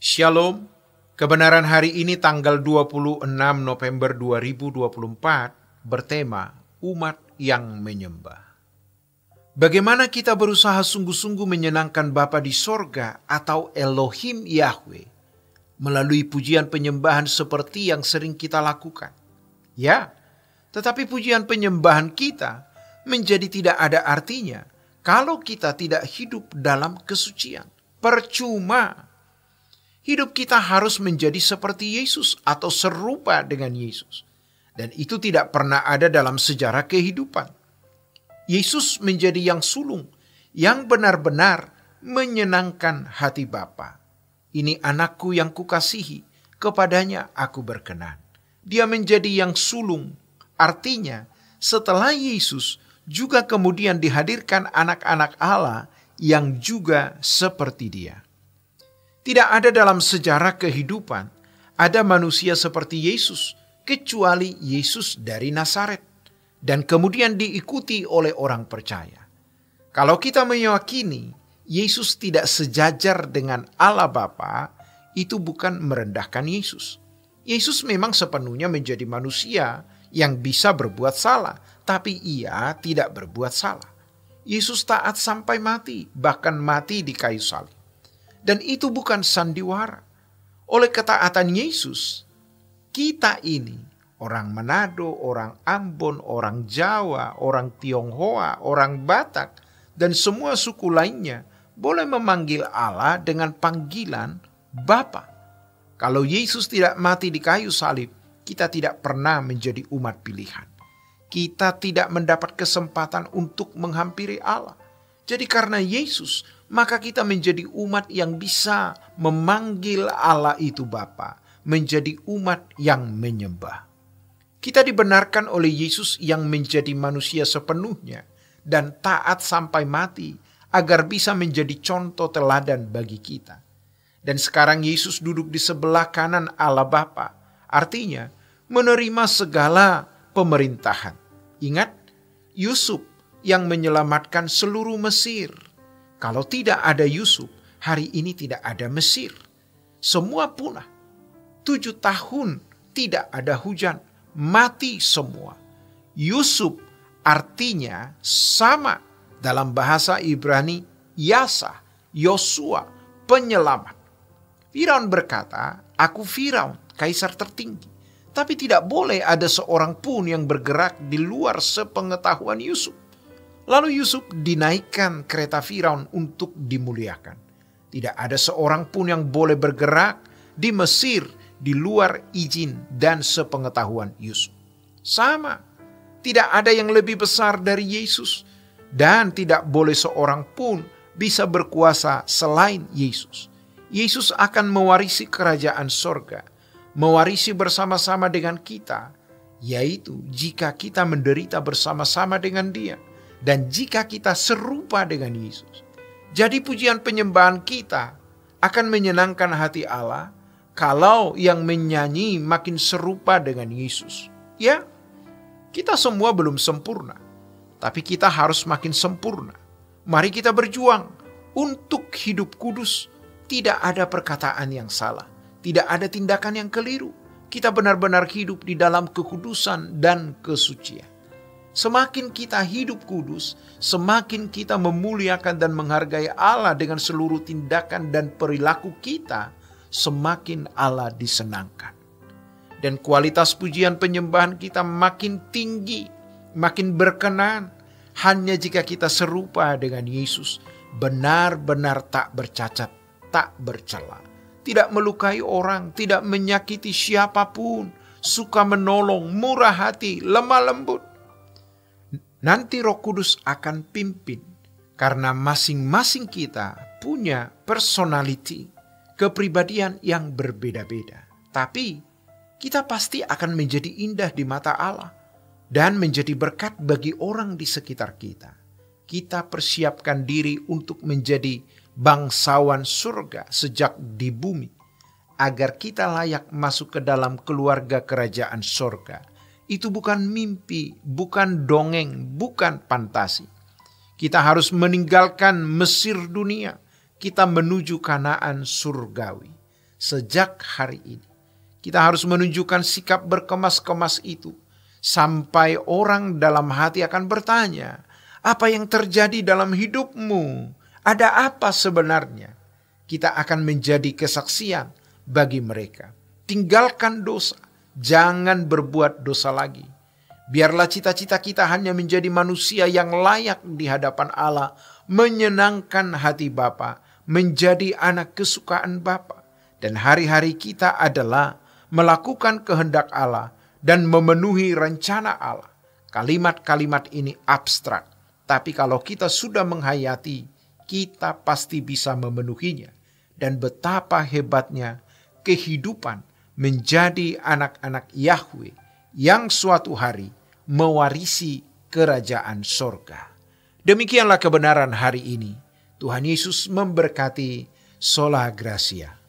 Shalom, kebenaran hari ini tanggal 26 November 2024 bertema umat yang menyembah. Bagaimana kita berusaha sungguh-sungguh menyenangkan Bapa di sorga atau Elohim Yahweh melalui pujian penyembahan seperti yang sering kita lakukan. Ya, tetapi pujian penyembahan kita menjadi tidak ada artinya kalau kita tidak hidup dalam kesucian. Percuma. Hidup kita harus menjadi seperti Yesus atau serupa dengan Yesus. Dan itu tidak pernah ada dalam sejarah kehidupan. Yesus menjadi yang sulung, yang benar-benar menyenangkan hati Bapa. Ini anakku yang kukasihi, kepadanya aku berkenan. Dia menjadi yang sulung, artinya setelah Yesus juga kemudian dihadirkan anak-anak Allah yang juga seperti dia. Tidak ada dalam sejarah kehidupan ada manusia seperti Yesus kecuali Yesus dari Nazaret dan kemudian diikuti oleh orang percaya. Kalau kita meyakini Yesus tidak sejajar dengan Allah Bapa, itu bukan merendahkan Yesus. Yesus memang sepenuhnya menjadi manusia yang bisa berbuat salah, tapi ia tidak berbuat salah. Yesus taat sampai mati, bahkan mati di kayu salib. Dan itu bukan sandiwara. Oleh ketaatan Yesus, kita ini, orang Manado, orang Ambon, orang Jawa, orang Tionghoa, orang Batak, dan semua suku lainnya boleh memanggil Allah dengan panggilan Bapa. Kalau Yesus tidak mati di kayu salib, kita tidak pernah menjadi umat pilihan. Kita tidak mendapat kesempatan untuk menghampiri Allah. Jadi karena Yesus, maka kita menjadi umat yang bisa memanggil Allah itu Bapa, menjadi umat yang menyembah. Kita dibenarkan oleh Yesus yang menjadi manusia sepenuhnya dan taat sampai mati agar bisa menjadi contoh teladan bagi kita. Dan sekarang Yesus duduk di sebelah kanan Allah Bapa, artinya menerima segala pemerintahan. Ingat, Yusuf yang menyelamatkan seluruh Mesir. Kalau tidak ada Yusuf, hari ini tidak ada Mesir. Semua punah. 7 tahun tidak ada hujan, mati semua. Yusuf artinya sama dalam bahasa Ibrani, Yasa, Yosua, penyelamat. Firaun berkata, aku Firaun, kaisar tertinggi. Tapi tidak boleh ada seorang pun yang bergerak di luar sepengetahuan Yusuf. Lalu Yusuf dinaikkan kereta Firaun untuk dimuliakan. Tidak ada seorang pun yang boleh bergerak di Mesir di luar izin dan sepengetahuan Yusuf. Sama, tidak ada yang lebih besar dari Yesus. Dan tidak boleh seorang pun bisa berkuasa selain Yesus. Yesus akan mewarisi kerajaan sorga, mewarisi bersama-sama dengan kita, yaitu jika kita menderita bersama-sama dengan Dia. Dan jika kita serupa dengan Yesus. Jadi pujian penyembahan kita akan menyenangkan hati Allah kalau yang menyanyi makin serupa dengan Yesus. Ya, kita semua belum sempurna. Tapi kita harus makin sempurna. Mari kita berjuang untuk hidup kudus. Tidak ada perkataan yang salah. Tidak ada tindakan yang keliru. Kita benar-benar hidup di dalam kekudusan dan kesucian. Semakin kita hidup kudus, semakin kita memuliakan dan menghargai Allah dengan seluruh tindakan dan perilaku kita, semakin Allah disenangkan. Dan kualitas pujian penyembahan kita makin tinggi, makin berkenan, hanya jika kita serupa dengan Yesus, benar-benar tak bercacat, tak bercela, tidak melukai orang, tidak menyakiti siapapun, suka menolong, murah hati, lemah lembut. Nanti Roh Kudus akan pimpin, karena masing-masing kita punya personality, kepribadian yang berbeda-beda. Tapi kita pasti akan menjadi indah di mata Allah dan menjadi berkat bagi orang di sekitar kita. Kita persiapkan diri untuk menjadi bangsawan surga sejak di bumi, agar kita layak masuk ke dalam keluarga kerajaan surga. Itu bukan mimpi, bukan dongeng, bukan fantasi. Kita harus meninggalkan Mesir dunia. Kita menuju Kanaan surgawi. sejak hari ini. Kita harus menunjukkan sikap berkemas-kemas itu, sampai orang dalam hati akan bertanya, apa yang terjadi dalam hidupmu? Ada apa sebenarnya? Kita akan menjadi kesaksian bagi mereka. Tinggalkan dosa, jangan berbuat dosa lagi. Biarlah cita-cita kita hanya menjadi manusia yang layak di hadapan Allah, menyenangkan hati Bapa, menjadi anak kesukaan Bapa. Dan hari-hari kita adalah melakukan kehendak Allah dan memenuhi rencana Allah. Kalimat-kalimat ini abstrak, tapi kalau kita sudah menghayati, kita pasti bisa memenuhinya. Dan betapa hebatnya kehidupan menjadi anak-anak Yahweh yang suatu hari mewarisi kerajaan sorga. Demikianlah kebenaran hari ini. Tuhan Yesus memberkati. Sola Gracia.